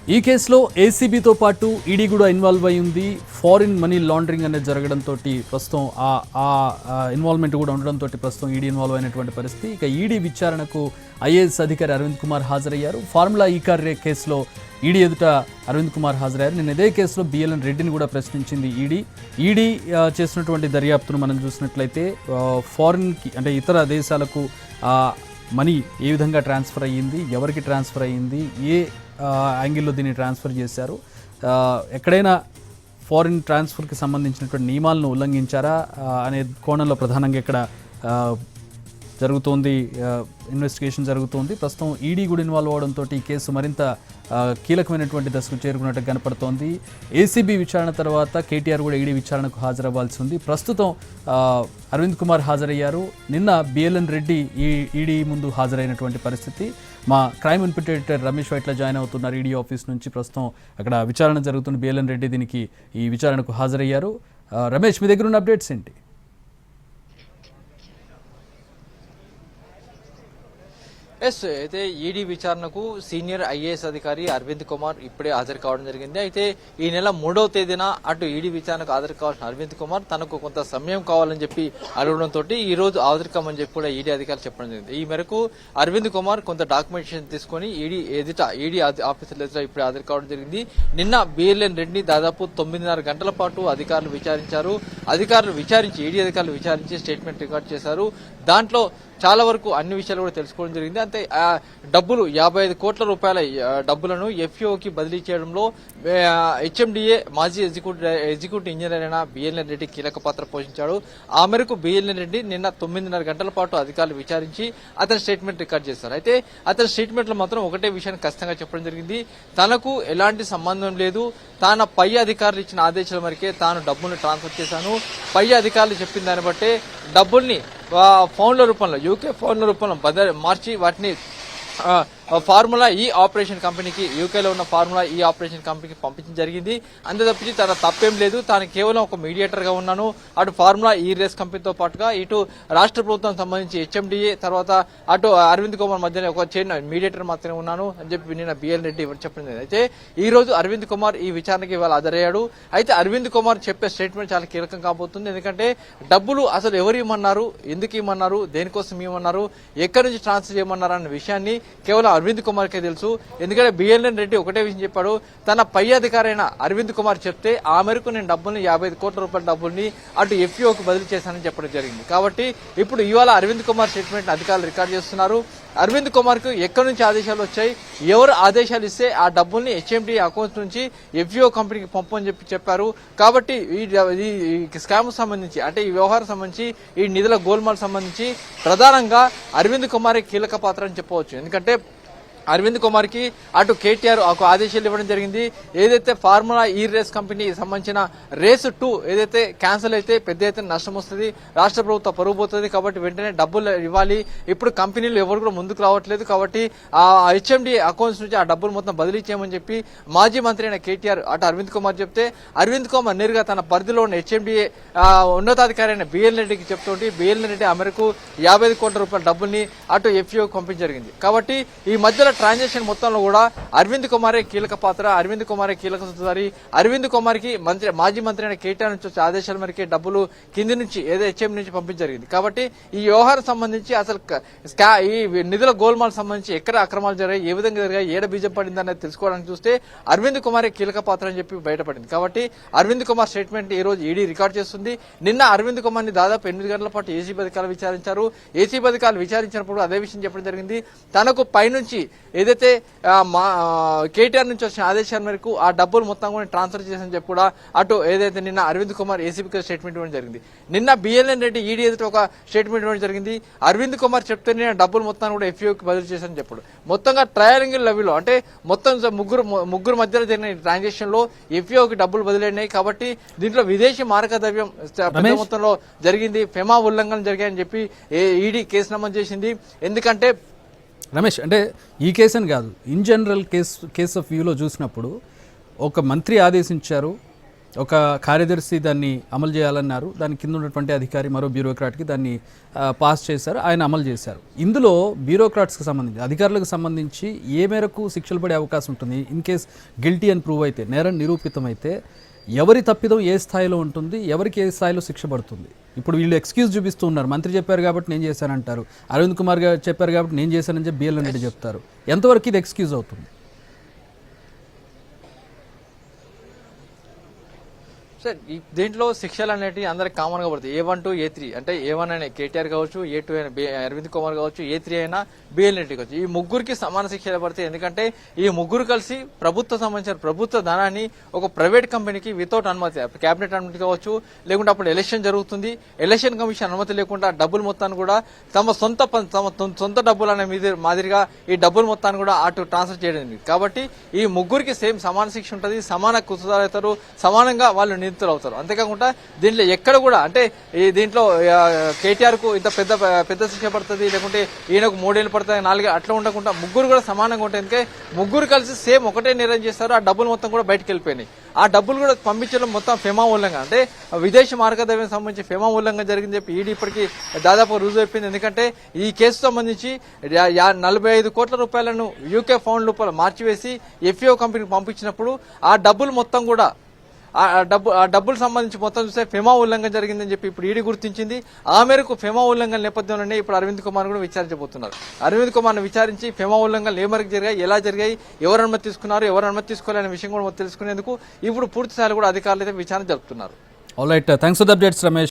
ఈ కేసులో ఏసీబీతో పాటు ఈడీ కూడా ఇన్వాల్వ్ అయి ఉంది. ఫారిన్ మనీ లాండరింగ్ అనేది జరగడంతో ప్రస్తుతం ఆ ఇన్వాల్వ్మెంట్ కూడా ఉండడంతో ప్రస్తుతం ఈడీ ఇన్వాల్వ్ అయినటువంటి పరిస్థితి. ఇక ఈడీ విచారణకు ఐఏఎస్ అధికారి అరవింద్ కుమార్ హాజరయ్యారు. ఫార్ములా ఈ కార్ కేసులో ఈడీ ఎదుట అరవింద్ కుమార్ హాజరయ్యారు. నిన్న ఇదే కేసులో బిఎల్ఎన్ రెడ్డిని కూడా ప్రశ్నించింది ఈడీ చేసినటువంటి దర్యాప్తును మనం చూసినట్లయితే ఫారిన్కి అంటే ఇతర దేశాలకు మనీ ఏ విధంగా ట్రాన్స్ఫర్ అయ్యింది, ఎవరికి ట్రాన్స్ఫర్ అయ్యింది, ఏ యాంగిల్లో దీన్ని ట్రాన్స్ఫర్ చేశారు, ఎక్కడైనా ఫారిన్ ట్రాన్స్ఫర్కి సంబంధించినటువంటి నియమాలను ఉల్లంఘించారా అనే కోణంలో ప్రధానంగా ఇక్కడ జరుగుతోంది, ఇన్వెస్టిగేషన్ జరుగుతోంది. ప్రస్తుతం ఈడీ కూడా ఇన్వాల్వ్ అవడంతో ఈ కేసు మరింత కీలకమైనటువంటి దశకు చేరుకున్నట్టు కనపడుతోంది. ఏసీబీ విచారణ తర్వాత కేటీఆర్ కూడా ఈడీ విచారణకు హాజరవ్వాల్సి ఉంది. ప్రస్తుతం అరవింద్ కుమార్ హాజరయ్యారు. నిన్న బిఎల్ఎన్ రెడ్డి ఈడీ ముందు హాజరైనటువంటి పరిస్థితి. మా crime inspector Ramesh Vaitla join అవుతున్నారు ఈడీ ఆఫీస్ నుంచి. ప్రస్తుతం అక్కడ విచారణ జరుగుతున్న బిఎల్ఎన్ రెడ్డి దీనికి ఈ విచారణకు హాజరయ్యారు. రమేష్, మీ దగ్గర ఉన్న అప్డేట్స్ ఏంటి? అయితే ఈడీ విచారణకు సీనియర్ ఐఏఎస్ అధికారి అరవింద్ కుమార్ ఇప్పుడే హాజరు కావడం జరిగింది. అయితే ఈ నెల 3వ తేదీన అటు ఈడీ విచారణకు హాజరు కావాల్సిన అరవింద్ కుమార్ తనకు కొంత సమయం కావాలని చెప్పి అడగడంతో ఈ రోజు హాజరు కామని చెప్పి కూడా ఈడీ అధికారులు చెప్పడం జరిగింది. ఈ మేరకు అరవింద్ కుమార్ కొంత డాక్యుమెంటేషన్ తీసుకుని ఈడీ ఆఫీసర్ల ఎదుట ఇప్పుడు హాజరు కావడం జరిగింది. నిన్న బిఎల్ఎన్ రెడ్డిని దాదాపు 9:30 గంటల పాటు అధికారులు విచారించారు. ఈడీ అధికారులు విచారించి స్టేట్మెంట్ రికార్డ్ చేశారు. దాంట్లో చాలా వరకు అన్ని విషయాలు కూడా తెలుసుకోవడం జరిగింది. అంటే డబ్బులు 55 కోట్ల రూపాయల డబ్బులను ఎఫ్ఈఓకి బదిలీ చేయడంలో హెచ్ఎండిఏ మాజీ ఎగ్జిక్యూటివ్ ఇంజనీర్ అయిన బిఎల్ఎన్ రెడ్డి కీలక పాత్ర పోషించాడు. ఆ మేరకు బిఎల్ఎన్ రెడ్డి నిన్న 9:30 గంటల పాటు అధికారులు విచారించి అతని స్టేట్మెంట్ రికార్డ్ చేశారు. అయితే అతని స్టేట్మెంట్ లో మాత్రం ఒకటే విషయాన్ని ఖచ్చితంగా చెప్పడం జరిగింది. తనకు ఎలాంటి సంబంధం లేదు, తాను పై అధికారులు ఇచ్చిన ఆదేశాల మేరకే తాను డబ్బుల్ని ట్రాన్స్ఫర్ చేశాను, పై అధికారులు చెప్పిన దాన్ని బట్టే డబ్బుల్ని ఫోన్ల రూపంలో యూకే ఫోన్ల రూపంలో మార్చి వాటిని ఫార్ములా ఈ ఆపరేషన్ కంపెనీకి యూకేలో ఉన్న ఫార్ములా ఈ ఆపరేషన్ కంపెనీకి పంపించడం జరిగింది. అంతే తప్పించి తన తప్పేం లేదు, తాను కేవలం ఒక మీడియేటర్ గా ఉన్నాను. అటు ఫార్ములా ఈ రేస్ కంపెనీతో పాటుగా ఇటు రాష్ట్ర ప్రభుత్వం సంబంధించి హెచ్ఎండిఏ తర్వాత అటు అరవింద్ కుమార్ మధ్యన ఒక చైన్ మీడియేటర్ మాత్రమే ఉన్నాను అని చెప్పి నిన్న బిఎల్ రెడ్డి చెప్పడం జరిగింది. అయితే ఈ రోజు అరవింద్ కుమార్ ఈ విచారణకి ఇవాళ హాజరయ్యాడు. అయితే అరవింద్ కుమార్ చెప్పే స్టేట్మెంట్ చాలా కీలకం కాబోతుంది. ఎందుకంటే డబ్బులు అసలు ఎవరు ఇవ్వమన్నారు, ఎందుకు ఇవ్వమన్నారు, దేనికోసం ఇవ్వమన్నారు, ఎక్కడి నుంచి ట్రాన్స్ఫర్ చేయమన్నారు అన్న విషయాన్ని కేవలం అరవింద్ కుమార్ కే తెలుసు. ఎందుకంటే బిఎల్ఎన్ రెడ్డి ఒకటే విషయం చెప్పాడు, తన పై అధికారైన అరవింద్ కుమార్ చెప్తే ఆ మేరకు నేను డబ్బుల్ని 55 కోట్ల రూపాయల డబ్బుల్ని అటు ఎఫ్ఈఓకి బదిలీ చేశానని చెప్పడం జరిగింది. కాబట్టి ఇప్పుడు ఇవాళ అరవింద్ కుమార్ స్టేట్మెంట్ అధికారులు రికార్డు చేస్తున్నారు. అరవింద్ కుమార్ కు ఎక్కడి నుంచి ఆదేశాలు వచ్చాయి, ఎవరు ఆదేశాలు ఇస్తే ఆ డబ్బుల్ని హెచ్ఎండి అకౌంట్ నుంచి ఎఫ్ఈఓ కంపెనీకి పంపని చెప్పారు. కాబట్టి ఈ స్కామ్ సంబంధించి అంటే ఈ వ్యవహారం సంబంధించి ఈ నిధుల గోల్మాల్ సంబంధించి ప్రధానంగా అరవింద్ కుమారే కీలక పాత్ర అని చెప్పవచ్చు. ఎందుకంటే అరవింద్ కుమార్ కి అటు కేటీఆర్ ఒక ఆదేశాలు ఇవ్వడం జరిగింది. ఏదైతే ఫార్ములా ఈ రేస్ కంపెనీ సంబంధించిన రేసు 2 ఏదైతే క్యాన్సిల్ అయితే పెద్ద ఎత్తున నష్టం వస్తుంది, రాష్ట్ర ప్రభుత్వం పరుగు పోతుంది. కాబట్టి వెంటనే డబ్బులు ఇవ్వాలి. ఇప్పుడు కంపెనీలు ఎవరు కూడా ముందుకు రావట్లేదు. కాబట్టి ఆ హెచ్ఎండి అకౌంట్స్ నుంచి ఆ డబ్బులు మొత్తం బదిలీ చేయమని చెప్పి మాజీ మంత్రి అయిన కేటీఆర్ అటు అరవింద్ కుమార్ చెప్తే అరవింద్ కుమార్ నేరుగా తన పరిధిలో ఉన్న హెచ్ఎండిఏ ఉన్నతాధికారి అయిన బిఎల్ రెడ్డికి చెప్తుంటే బిఎల్ రెడ్డి ఆ మేరకు 55 కోట్ల రూపాయల డబ్బుల్ని అటు ఎఫ్ఈఓ పంపించడం జరిగింది. కాబట్టి ఈ మధ్యలో ట్రాన్సాక్షన్ మొత్తంలో కూడా అరవింద్ కుమారే కీలక పాత్ర, అరవింద్ కుమారే కీలక సూత్రధారి. అరవింద్ కుమార్ కి మాజీ మంత్రి అయిన కేటీఆర్ నుంచి వచ్చే ఆదేశాల మేరకే డబ్బులు కింది నుంచి ఏదో హెచ్ఎం నుంచి పంపించడం జరిగింది. కాబట్టి ఈ వ్యవహారం సంబంధించి అసలు ఈ నిధుల గోల్మాల్ సంబంధించి ఎక్కడ అక్రమాలు జరిగాయి, ఏ విధంగా జరిగాయి, ఏడ బీజం పడింది అనేది తెలుసుకోవడానికి చూస్తే అరవింద్ కుమారే కీలక పాత్ర అని చెప్పి బయటపడింది. కాబట్టి అరవింద్ కుమార్ స్టేట్మెంట్ ఈ రోజు ఈడీ రికార్డ్ చేస్తుంది. నిన్న అరవింద్ కుమార్ ని దాదాపు 8 గంటల పాటు ఏసీబీ అధికారులు విచారించారు. ఏసీబీ అధికారులు విచారించినప్పుడు అదే విషయం చెప్పడం జరిగింది. తనకు పైనుంచి ఏదైతే కేటీఆర్ నుంచి వచ్చిన ఆదేశాల మేరకు ఆ డబ్బులు మొత్తం కూడా ట్రాన్స్ఫర్ చేసని చెప్పి కూడా అటు ఏదైతే నిన్న అరవింద్ కుమార్ ఏసీబీకి స్టేట్మెంట్ ఇవ్వడం జరిగింది. నిన్న బిఎల్ఎన్ రెడ్డి ఈడీ ఎదుట ఒక స్టేట్మెంట్ ఇవ్వడం జరిగింది. అరవింద్ కుమార్ చెప్తే నేను డబ్బులు మొత్తాన్ని కూడా ఎఫ్ఈఓకి బదిలీ చేశానని చెప్పాడు. మొత్తంగా ట్రయాంగిల్ లెవెల్లో అంటే మొత్తం ముగ్గురు మధ్యలో జరిగిన ట్రాన్సాక్షన్ లో ఎఫ్ఈఓకి డబ్బులు బదిలైనాయి. కాబట్టి దీంట్లో విదేశీ మారక ద్రవ్యం పెద్ద మొత్తంలో జరిగింది, ఫెమా ఉల్లంఘన జరిగాయని చెప్పి ఈడీ కేసు నమోదు చేసింది. ఎందుకంటే రమేష్, అంటే ఈ కేసు అని కాదు, ఇన్ జనరల్ కేస్ ఆఫ్ వ్యూలో చూసినప్పుడు ఒక మంత్రి ఆదేశించారు, ఒక కార్యదర్శి దాన్ని అమలు చేయాలన్నారు, దాని కింద ఉన్నటువంటి అధికారి మరో బ్యూరోక్రాట్కి దాన్ని పాస్ చేశారు, ఆయన అమలు చేశారు. ఇందులో బ్యూరోక్రాట్స్కి సంబంధించి అధికారులకు సంబంధించి ఏ మేరకు శిక్షలు పడే అవకాశం ఉంటుంది? ఇన్ కేస్ గిల్టీ అని ప్రూవ్ అయితే, నేరం నిరూపితమైతే ఎవరి తప్పిదం ఏ స్థాయిలో ఉంటుంది, ఎవరికి ఏ స్థాయిలో శిక్ష పడుతుంది? ఇప్పుడు వీళ్ళు ఎక్స్క్యూజ్ చూపిస్తూ ఉన్నారు, మంత్రి చెప్పారు కాబట్టి నేను చేశానంటారు, అరవింద్ కుమార్ గారు చెప్పారు కాబట్టి నేను చేశానని చెప్పి బిఎల్ఎన్ రెడ్డి చెప్తారు. ఎంతవరకు ఇది ఎక్స్క్యూజ్ అవుతుంది? సార్ దీంట్లో శిక్షలు అనేవి అందరికి కామన్ గా పడుతుంది. A1 to A3 అంటే A1 అయినా కేటీఆర్ కావచ్చు, A2 అయినా అరవింద్ కుమార్ కావచ్చు, A3 అయినా బిఎల్ రెడ్డి కావచ్చు. ఈ ముగ్గురికి సమాన శిక్షలు పడతాయి. ఎందుకంటే ఈ ముగ్గురు కలిసి సంబంధించిన ప్రభుత్వ ధనాన్ని ఒక ప్రైవేట్ కంపెనీకి వితౌట్ అనుమతి, కేబినెట్ అనుమతి కావచ్చు, లేకుంటే అప్పుడు ఎలక్షన్ జరుగుతుంది, ఎలక్షన్ కమిషన్ అనుమతి లేకుండా డబ్బులు మొత్తాన్ని కూడా తమ సొంత డబ్బులు అనే మాదిరిగా ఈ డబ్బులు మొత్తాన్ని కూడా అటు ట్రాన్స్ఫర్ చేయడం. కాబట్టి ఈ ముగ్గురికి సేమ్ సమాన శిక్ష ఉంటుంది, సమాన కుతుతారు, సమానంగా వాళ్ళు నిందితులు అవుతారు. అంతేకాకుండా దీంట్లో ఎక్కడ కూడా అంటే ఈ దీంట్లో కేటీఆర్ కు ఇంత పెద్ద శిక్ష పడుతుంది, లేకుంటే ఈయనకు 3 ఏళ్ళు పడుతుంది, 4 అట్లా ఉండకుండా ముగ్గురు కూడా సమానంగా ఉంటాయి. ఎందుకంటే ముగ్గురు కలిసి సేమ్ ఒకటే నిర్ణయం చేస్తారు. ఆ డబ్బులు మొత్తం కూడా బయటకు వెళ్ళిపోయినాయి. ఆ డబ్బులు కూడా పంపించడం మొత్తం ఫెమా ఉల్లంఘన, అంటే విదేశీ మార్గద్రవ్యం సంబంధించి ఫెమా ఉల్లంఘన జరిగింది చెప్పి ఈడీ ఇప్పటికీ దాదాపు రుజువు అయిపోయింది. ఎందుకంటే ఈ కేసు సంబంధించి 45 కోట్ల రూపాయలను యూకే ఫౌండ్ లోపల మార్చివేసి ఎఫ్ఏఓ కంపెనీకి పంపించినప్పుడు ఆ డబ్బులు మొత్తం కూడా ఆ డబ్బులు సంబంధించి మొత్తం చూస్తే ఫెమా ఉల్లంఘన జరిగిందని చెప్పి ఇప్పుడు ఈడీ గుర్తించింది. ఆ మేరకు ఫెమా ఉల్లంఘన నేపథ్యంలోనే ఇప్పుడు అరవింద్ కుమార్ కూడా విచారించబోతున్నారు. అరవింద్ కుమార్ను విచారించి ఫెమా ఉల్లంఘనలు ఏ మేరకు జరిగాయి, ఎలా జరిగాయి, ఎవరు అనుమతి తీసుకున్నారు, ఎవరు అనుమతి తీసుకోవాలనే విషయం కూడా తెలుసుకునేందుకు ఇప్పుడు పూర్తి స్థాయిలో కూడా అధికారులు అయితే విచారణ జరుపుతున్నారు. All right, thanks for the updates Ramesh.